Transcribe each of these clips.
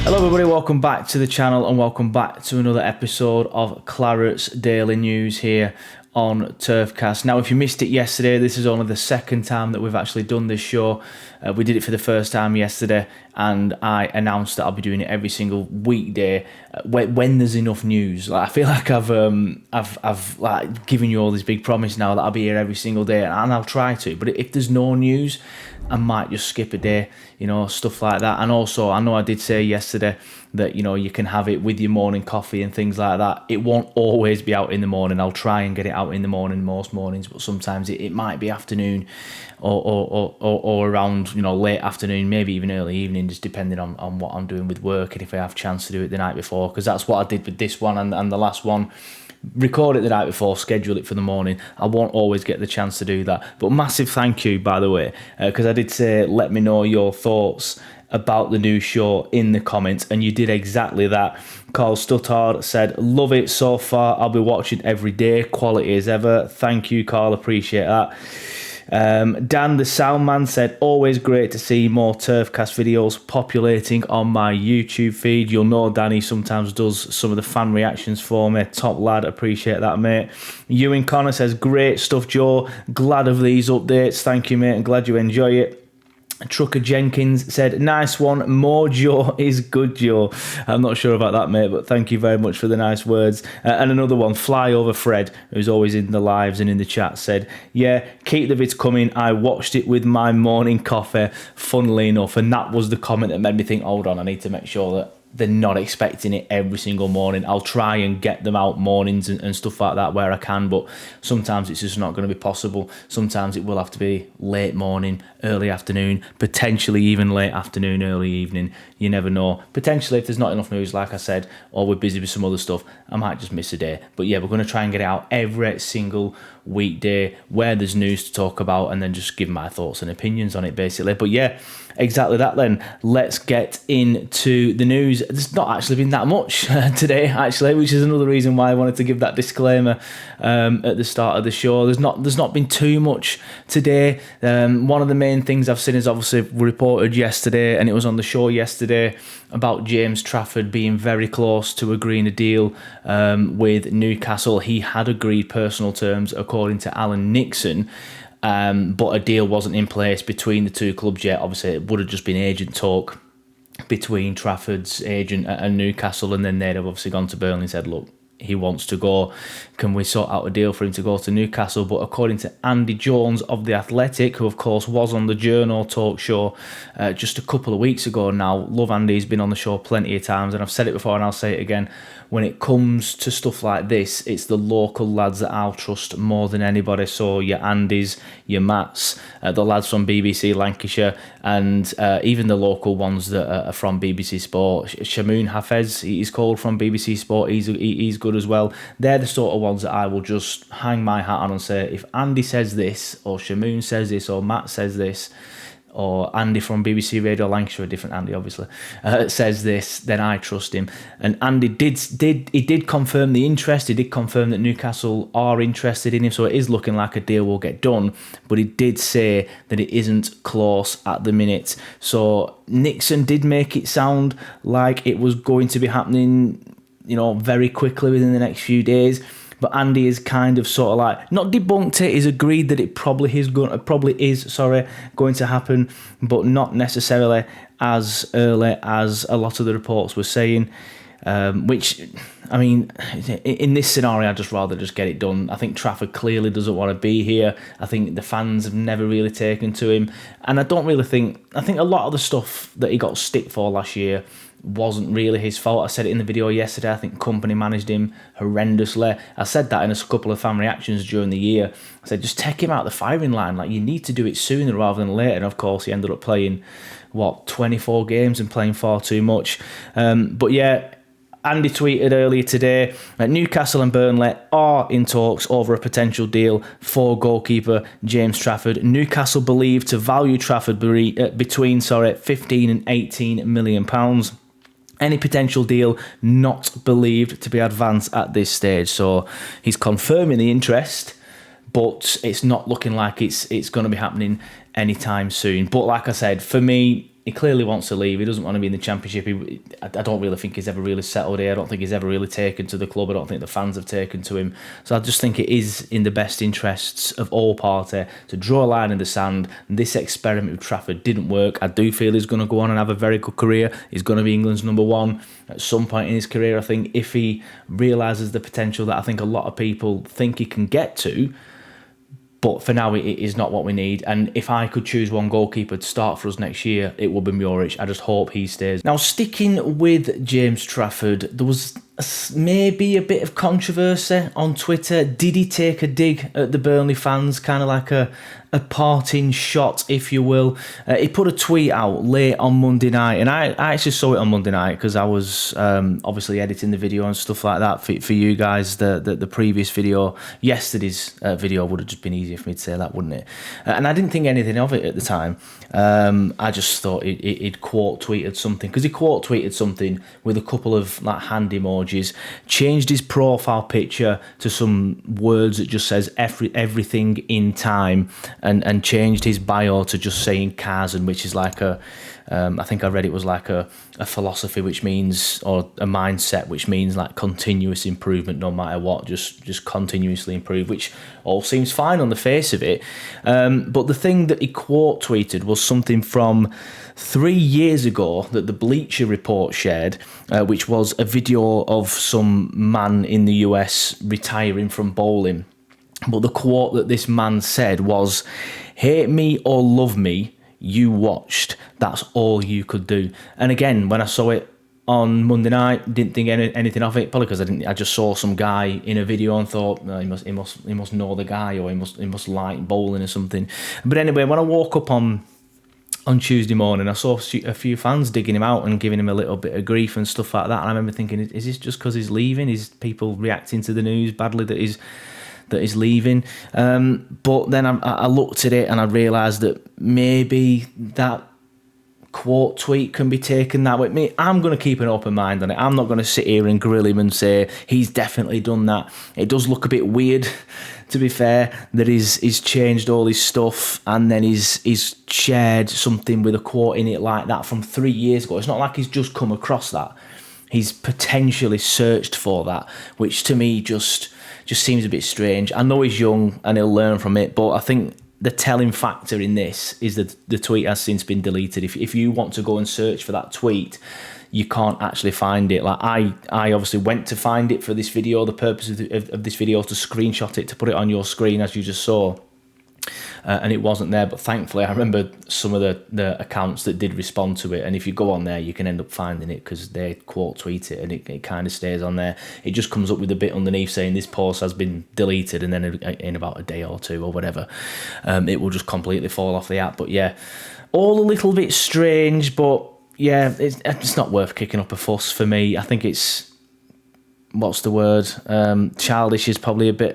Hello everybody, welcome back to the channel and welcome back to another episode of Clarets Daily News here on Turfcast. Now, if you missed it yesterday, this is only the second time that we've actually done this show. We did it for the first time yesterday, and I announced that I'll be doing it every single weekday when there's enough news. Like, I feel like I've like given you all this big promise now that I'll be here every single day, and I'll try to. But if there's no news, I might just skip a day, stuff like that. And also, I know I did say yesterday that, you can have it with your morning coffee and things like that. It won't always be out in the morning. I'll try and get it out in the morning most mornings, but sometimes it might be afternoon or around, late afternoon, maybe even early evening, just depending on what I'm doing with work and if I have a chance to do it the night before, because that's what I did with this one and the last one. Record it the night before, schedule it for the morning. I won't always get the chance to do that. But massive thank you, by the way, because I did say, let me know your thoughts about the new show in the comments, and you did exactly that. Carl Stuttard said, love it so far. I'll be watching every day. Quality as ever. Thank you, Carl. Appreciate that. Dan the Soundman said, always great to see more Turfcast videos populating on my YouTube feed. You'll know Danny sometimes does some of the fan reactions for me. Top lad, appreciate that, mate. Ewan Connor says, great stuff, Joe. Glad of these updates. Thank you, mate, and glad you enjoy it. Trucker Jenkins said, nice one, more Joe is good, Joe. I'm not sure about that, mate, but thank you very much for the nice words. And another one, Flyover Fred, who's always in the lives and in the chat, said, yeah, keep the vids coming. I watched it with my morning coffee, funnily enough. And that was the comment that made me think, hold on, I need to make sure that they're not expecting it every single morning. I'll try and get them out mornings and stuff like that where I can, but sometimes it's just not going to be possible. Sometimes it will have to be late morning, early afternoon, potentially even late afternoon, early evening. You never know. Potentially, if there's not enough news, like I said, or we're busy with some other stuff, I might just miss a day. But yeah, we're going to try and get it out every single weekday where there's news to talk about, and then just give my thoughts and opinions on it, basically. But yeah, exactly that then. Let's get into the news. There's not actually been that much today, actually, which is another reason why I wanted to give that disclaimer at the start of the show. There's not been too much today. One of the main things I've seen is obviously reported yesterday, and it was on the show yesterday, about James Trafford being very close to agreeing a deal with Newcastle. He had agreed personal terms, according to Alan Nixon, but a deal wasn't in place between the two clubs yet. Obviously, it would have just been agent talk between Trafford's agent and Newcastle, and then they'd have obviously gone to Burnley and said, look, he wants to go, can we sort out a deal for him to go to Newcastle? But according to Andy Jones of The Athletic, who of course was on the Journo talk show just a couple of weeks ago now, love Andy, he's been on the show plenty of times, and I've said it before and I'll say it again, when it comes to stuff like this, it's the local lads that I'll trust more than anybody. So your Andys, your Matts, the lads from BBC Lancashire, and even the local ones that are from BBC Sport. Shamoon Hafez, he's called, from BBC Sport, he's good as well. They're the sort of ones that I will just hang my hat on and say, if Andy says this, or Shamoon says this, or Matt says this, or Andy from BBC Radio Lancashire, a different Andy obviously, says this, then I trust him. And Andy did confirm the interest. He did confirm that Newcastle are interested in him, so it is looking like a deal will get done, but he did say that it isn't close at the minute. So Nixon did make it sound like it was going to be happening, very quickly within the next few days. But Andy is kind of sort of like, not debunked it, he's agreed that it probably is going to happen, but not necessarily as early as a lot of the reports were saying. Which, I mean, in this scenario, I'd just rather just get it done. I think Trafford clearly doesn't want to be here. I think the fans have never really taken to him. And I think a lot of the stuff that he got stick for last year wasn't really his fault. I said it in the video yesterday. I think company managed him horrendously. I said that in a couple of fan reactions during the year. I said, just take him out of the firing line. Like, you need to do it sooner rather than later. And of course, he ended up playing, 24 games and playing far too much. But yeah, Andy tweeted earlier today that Newcastle and Burnley are in talks over a potential deal for goalkeeper James Trafford. Newcastle believed to value Trafford between 15 and 18 million pounds. Any potential deal not believed to be advanced at this stage. So he's confirming the interest, but it's not looking like it's going to be happening anytime soon. But like I said, for me, He clearly wants to leave. He doesn't want to be in the Championship. I don't really think he's ever really settled here. I don't think he's ever really taken to the club. I don't think the fans have taken to him. So I just think it is in the best interests of all parties to draw a line in the sand. This experiment with Trafford didn't work. I do feel he's going to go on and have a very good career. He's going to be England's number one at some point in his career, I think, if he realises the potential that I think a lot of people think he can get to. But for now, it is not what we need. And if I could choose one goalkeeper to start for us next year, it would be Muric. I just hope he stays. Now, sticking with James Trafford, there was maybe a bit of controversy on Twitter. Did he take a dig at the Burnley fans? Kind of like a parting shot, if you will. He put a tweet out late on Monday night, and I actually saw it on Monday night because I was obviously editing the video and stuff like that for you guys. The previous video, yesterday's video, would have just been easier for me to say that, wouldn't it? And I didn't think anything of it at the time. I just thought he'd quote tweeted something, because he quote tweeted something with a couple of like hand emojis, changed his profile picture to some words that just says everything in time, and changed his bio to just saying Kazan, which is like I think I read it was like a philosophy, which means, or a mindset, which means like continuous improvement no matter what, just continuously improve, which all seems fine on the face of it. But the thing that he quote tweeted was something from 3 years ago that the Bleacher Report shared, which was a video of some man in the US retiring from bowling. But the quote that this man said was, "Hate me or love me, you watched. That's all you could do." And again, when I saw it on Monday night, didn't think anything of it, probably because I just saw some guy in a video and thought, well, he must know the guy, or he must like bowling or something. But anyway, when I woke up on Tuesday morning, I saw a few fans digging him out and giving him a little bit of grief and stuff like that. And I remember thinking, is this just because he's leaving? Is people reacting to the news badly that he's leaving? But then I looked at it and I realised that maybe that quote tweet can be taken that way. I'm going to keep an open mind on it. I'm not going to sit here and grill him and say he's definitely done that. It does look a bit weird, to be fair, that he's changed all his stuff and then he's shared something with a quote in it like that from 3 years ago. It's not like he's just come across that. He's potentially searched for that, which to me just seems a bit strange. I know he's young and he'll learn from it, but I think the telling factor in this is that the tweet has since been deleted. If you want to go and search for that tweet, you can't actually find it. Like I obviously went to find it for this video. The purpose of this video is to screenshot it, to put it on your screen as you just saw. And it wasn't there, but thankfully I remember some of the accounts that did respond to it, and if you go on there you can end up finding it because they quote tweet it and it kind of stays on there. It just comes up with a bit underneath saying this post has been deleted, and then in about a day or two or whatever, it will just completely fall off the app. But yeah, all a little bit strange, but yeah, it's not worth kicking up a fuss for me. I think it's, what's the word? Childish is probably a bit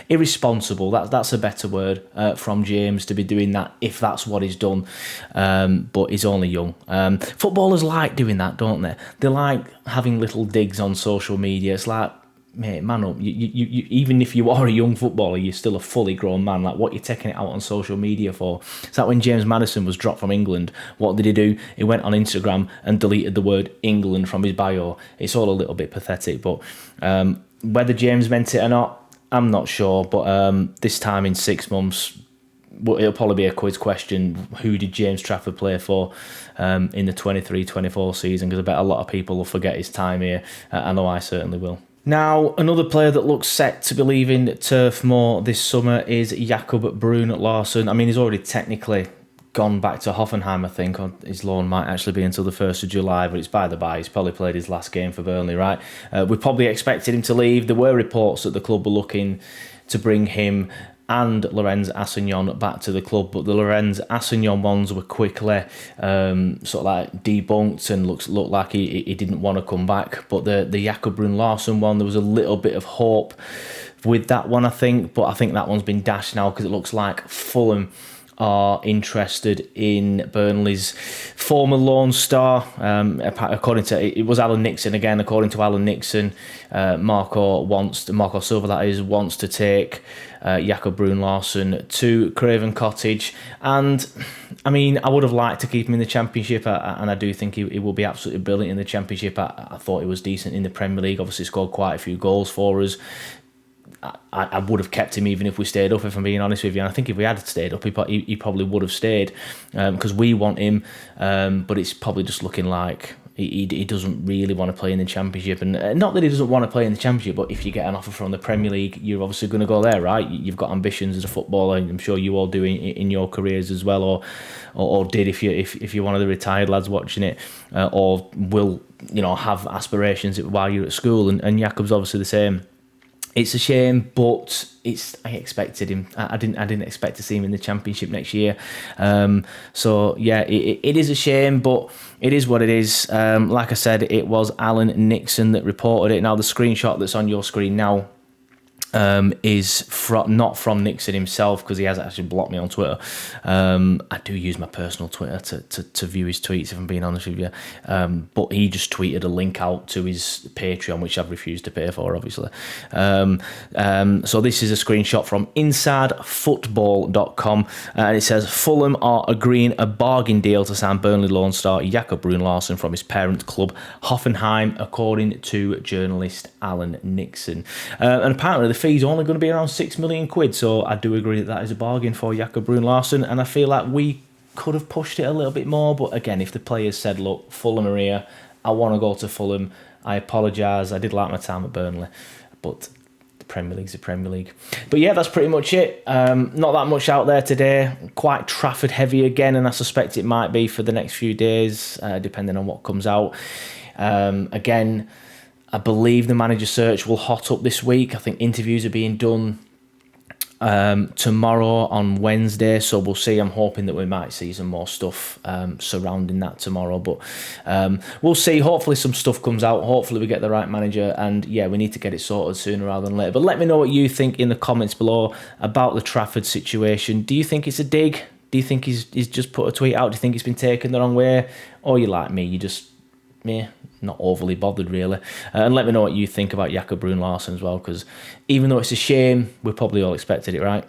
irresponsible. That's a better word from James to be doing that if that's what he's done. But he's only young. Footballers like doing that, don't they? They like having little digs on social media. It's like, mate, man up. You even if you are a young footballer, you're still a fully grown man. Like, what you're taking it out on social media for? It's like when James Maddison was dropped from England. What did he do? He went on Instagram and deleted the word England from his bio. It's all a little bit pathetic, but whether James meant it or not, I'm not sure. But this time in 6 months, it'll probably be a quiz question. Who did James Trafford play for in the 23-24 season? Because I bet a lot of people will forget his time here. I know I certainly will. Now, another player that looks set to be leaving Turf Moor this summer is Jakob Brun Larsen. I mean, he's already technically gone back to Hoffenheim, I think. His loan might actually be until the 1st of July, but it's by the by. He's probably played his last game for Burnley, right? We probably expected him to leave. There were reports that the club were looking to bring him and Lorenz Assignon back to the club, but the Lorenz Assignon ones were quickly sort of like debunked and looked like he didn't want to come back. But the Jakob Brun Larsen one, there was a little bit of hope with that one, I think, but I think that one's been dashed now because it looks like Fulham are interested in Burnley's former Lone Star. According to, it was Alan Nixon again. According to Alan Nixon, Marco Silva, that is, wants to take Jakob Bruun-Larsen to Craven Cottage. And I mean, I would have liked to keep him in the Championship, and I do think he will be absolutely brilliant in the Championship. I thought he was decent in the Premier League. Obviously, scored quite a few goals for us. I would have kept him even if we stayed up, if I'm being honest with you. And I think if we had stayed up, he probably would have stayed, because we want him. But it's probably just looking like he doesn't really want to play in the Championship. And not that he doesn't want to play in the Championship, but if you get an offer from the Premier League, you're obviously going to go there, right? You've got ambitions as a footballer, and I'm sure you all do in your careers as well, or did if you're one of the retired lads watching it, or will have aspirations while you're at school. And Jakob's obviously the same. It's a shame, but I expected him. I didn't expect to see him in the Championship next year. So yeah, it is a shame, but it is what it is. Like I said, it was Alan Nixon that reported it. Now the screenshot that's on your screen now is not from Nixon himself, because he has actually blocked me on Twitter. I do use my personal Twitter to view his tweets, if I'm being honest with you. But he just tweeted a link out to his Patreon, which I've refused to pay for, obviously. So this is a screenshot from InsideFootball.com, and it says Fulham are agreeing a bargain deal to sign Burnley Lone Star Jakob Bruun-Larsen from his parent club Hoffenheim, according to journalist Alan Nixon. And apparently the fee's only going to be around £6 million. So I do agree that is a bargain for Jakob Bruun-Larsen, and I feel like we could have pushed it a little bit more. But again, if the players said, look, Fulham are here, I want to go to Fulham, I apologise, I did like my time at Burnley, but the Premier League's the Premier League. But yeah, that's pretty much it. Not that much out there today. Quite Trafford heavy again, and I suspect it might be for the next few days, depending on what comes out. Again, I believe the manager search will hot up this week. I think interviews are being done tomorrow on Wednesday, so we'll see. I'm hoping that we might see some more stuff surrounding that tomorrow, but we'll see. Hopefully some stuff comes out. Hopefully we get the right manager, and yeah, we need to get it sorted sooner rather than later. But let me know what you think in the comments below about the Trafford situation. Do you think it's a dig? Do you think he's just put a tweet out? Do you think it's been taken the wrong way? Or you like me, you just not overly bothered really? And let me know what you think about Jakob Bruun-Larsen as well, because even though it's a shame, we probably all expected it, right?